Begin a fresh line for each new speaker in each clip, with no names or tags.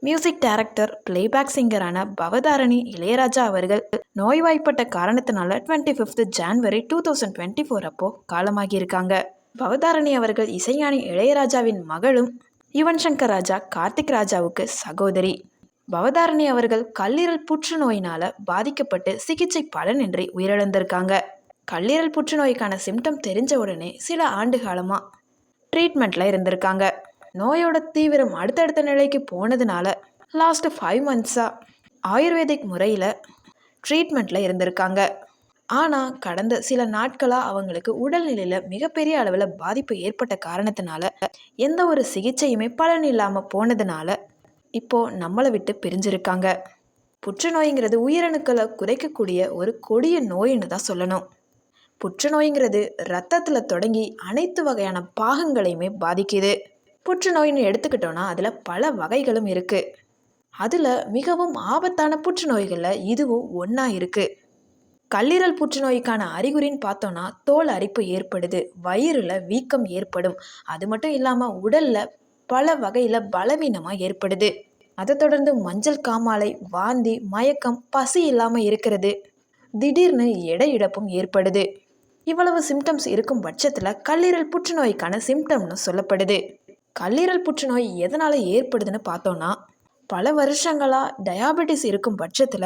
Music director playback சிங்கரான பவதாரணி இளையராஜா அவர்கள் நோய்வாய்ப்பட்ட காரணத்தினால 25th ஜான்வரி 2024 அப்போ காலமாகியிருக்காங்க. பவதாரணி அவர்கள் இசைஞானி இளையராஜாவின் மகளும் யுவன் சங்கர் ராஜா கார்த்திக் ராஜாவுக்கு சகோதரி. பவதாரணி அவர்கள் கல்லீரல் புற்றுநோயினால பாதிக்கப்பட்டு சிகிச்சை பலனின்றி உயிரிழந்திருக்காங்க. கல்லீரல் புற்றுநோய்க்கான சிம்டம் தெரிஞ்ச உடனே சில ஆண்டு காலமா ட்ரீட்மெண்ட்ல இருந்திருக்காங்க. நோயோட தீவிரம் அடுத்தடுத்த நிலைக்கு போனதுனால லாஸ்ட் 5 months ஆயுர்வேதிக் முறையில் ட்ரீட்மெண்ட்டில் இருந்திருக்காங்க. ஆனால் கடந்த சில நாட்களாக அவங்களுக்கு உடல்நிலையில் மிகப்பெரிய அளவில் பாதிப்பு ஏற்பட்ட காரணத்தினால எந்த ஒரு சிகிச்சையுமே பலன் இல்லாமல் போனதுனால இப்போது நம்மளை விட்டு பிரிஞ்சிருக்காங்க. புற்றுநோய்ங்கிறது உயிரணுக்களை குறைக்கக்கூடிய ஒரு கொடிய நோயின்னு தான் சொல்லணும். புற்றுநோய்ங்கிறது ரத்தத்தில் தொடங்கி அனைத்து வகையான பாகங்களையுமே பாதிக்குது. புற்றுநோயின்னு எடுத்துக்கிட்டோன்னா அதில் பல வகைகளும் இருக்குது. அதில் மிகவும் ஆபத்தான புற்றுநோய்களில் இதுவும் ஒன்றா இருக்குது. கல்லீரல் புற்றுநோய்க்கான அறிகுறின்னு பார்த்தோன்னா தோல் அரிப்பு ஏற்படுது, வயிறில் வீக்கம் ஏற்படும், அது மட்டும் இல்லாமல் உடலில் பல வகையில் பலவீனமாக ஏற்படுது. அதை தொடர்ந்து மஞ்சள் காமாலை, வாந்தி, மயக்கம், பசி இல்லாமல் இருக்கிறது, திடீர்னு எடை இழப்பும் ஏற்படுது. இவ்வளவு சிம்டம்ஸ் இருக்கும் பட்சத்தில் கல்லீரல் புற்றுநோய்க்கான சிம்டம்னு சொல்லப்படுது. கல்லீரல் புற்றுநோய் எதனால் ஏற்படுதுன்னு பார்த்தோன்னா பல வருஷங்களாக டயாபெட்டிஸ் இருக்கும் பட்சத்தில்,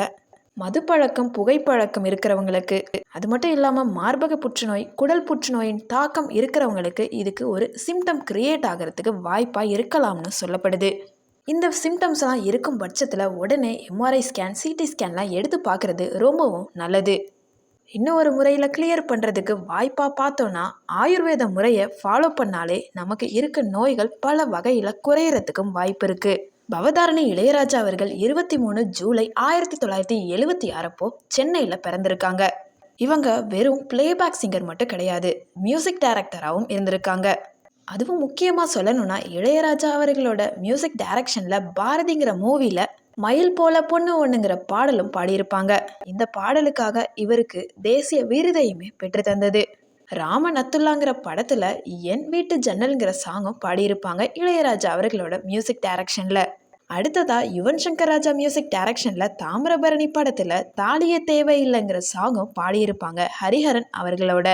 மதுப்பழக்கம், புகைப்பழக்கம் இருக்கிறவங்களுக்கு, அது மட்டும் இல்லாமல் மார்பக புற்றுநோய், குடல் புற்றுநோயின் தாக்கம் இருக்கிறவங்களுக்கு இதுக்கு ஒரு சிம்டம் கிரியேட் ஆகிறதுக்கு வாய்ப்பாக இருக்கலாம்னு சொல்லப்படுது. இந்த சிம்டம்ஸ்லாம் இருக்கும் பட்சத்தில் உடனே எம்ஆர்ஐ ஸ்கேன், சிடி ஸ்கேன்லாம் எடுத்து பார்க்குறது ரொம்பவும் நல்லது. இன்னும் ஒரு முறையில் கிளியர் பண்ணுறதுக்கு வாய்ப்பாக பார்த்தோன்னா ஆயுர்வேத முறையை ஃபாலோ பண்ணாலே நமக்கு இருக்க நோய்கள் பல வகையில் குறையறதுக்கும் வாய்ப்பு இருக்குது. பவதாரணி இளையராஜா அவர்கள் 23 ஜூலை 1976 அப்போ சென்னையில் பிறந்திருக்காங்க. இவங்க வெறும் பிளேபேக் சிங்கர் மட்டும் கிடையாது, மியூசிக் டைரக்டராகவும் இருந்திருக்காங்க. அதுவும் முக்கியமாக சொல்லணும்னா இளையராஜா அவர்களோட மியூசிக் டைரக்ஷனில் பாரதிங்கிற மூவியில் மயில் போல பொண்ணு ஒண்ணுங்கிற பாடலும் பாடியிருப்பாங்க. இந்த பாடலுக்காக இவருக்கு தேசிய விருதையுமே பெற்று தந்தது. ராம நத்துல்லாங்கிற படத்துல என் வீட்டு ஜன்னல்ங்கிற சாங்கும் பாடியிருப்பாங்க இளையராஜா அவர்களோட மியூசிக் டைரக்ஷன்ல. அடுத்ததா யுவன் சங்கர் ராஜா மியூசிக் டைரக்ஷன்ல தாமிரபரணி படத்துல தாலிய தேவையில்லைங்கிற சாங்கும் பாடியிருப்பாங்க ஹரிஹரன் அவர்களோட.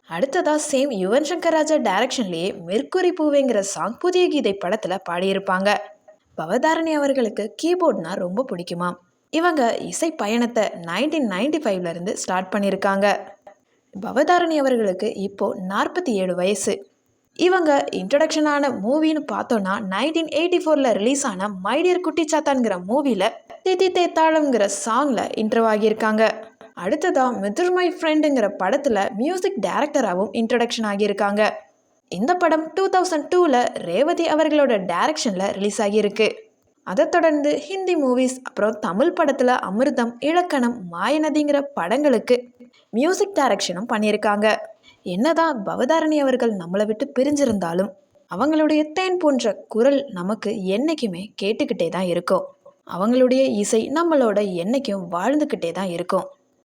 அடுத்ததா same Yuvan Shankar Raja டைரக்ஷன்லயே mercury பூவேங்கிற song புதிய கீதை படத்துல பாடியிருப்பாங்க. பவதாரணி அவர்களுக்கு கீபோர்ட்னா ரொம்ப பிடிக்குமா. இவங்க இசை பயணத்தை 1995 இருந்து ஸ்டார்ட் பண்ணியிருக்காங்க. பவதாரணி அவர்களுக்கு இப்போ 47 வயசு. இவங்க இன்ட்ரடக்ஷன் ஆன மூவின்னு பார்த்தோன்னா 1984 ரிலீஸ் ஆன மைடியர் குட்டிச்சாத்தான்கிற மூவியில் திதி தேத்தாளம்ங்கிற சாங்கில் இன்ட்ரோ ஆகியிருக்காங்க. அடுத்ததா மிதுர் மை ஃப்ரெண்டுங்கிற படத்தில் மியூசிக் டைரக்டராகவும் இன்ட்ரடக்ஷன் ஆகியிருக்காங்க. இந்த படம் 2002 ரேவதி அவர்களோட டைரக்ஷனில் ரிலீஸ் ஆகியிருக்கு. அதை தொடர்ந்து ஹிந்தி மூவிஸ், அப்புறம் தமிழ் படத்தில் அமிர்தம், இலக்கணம், மாயநதிங்கிற படங்களுக்கு மியூசிக் டைரக்ஷனும் பண்ணியிருக்காங்க. என்னதான் பவதாரணி அவர்கள் நம்மளை விட்டு பிரிஞ்சிருந்தாலும் அவங்களுடைய தேன் போன்ற குரல் நமக்கு என்றைக்குமே கேட்டுக்கிட்டே தான் இருக்கும். அவங்களுடைய இசை நம்மளோட என்றைக்கும் வாழ்ந்துக்கிட்டே தான் இருக்கும்.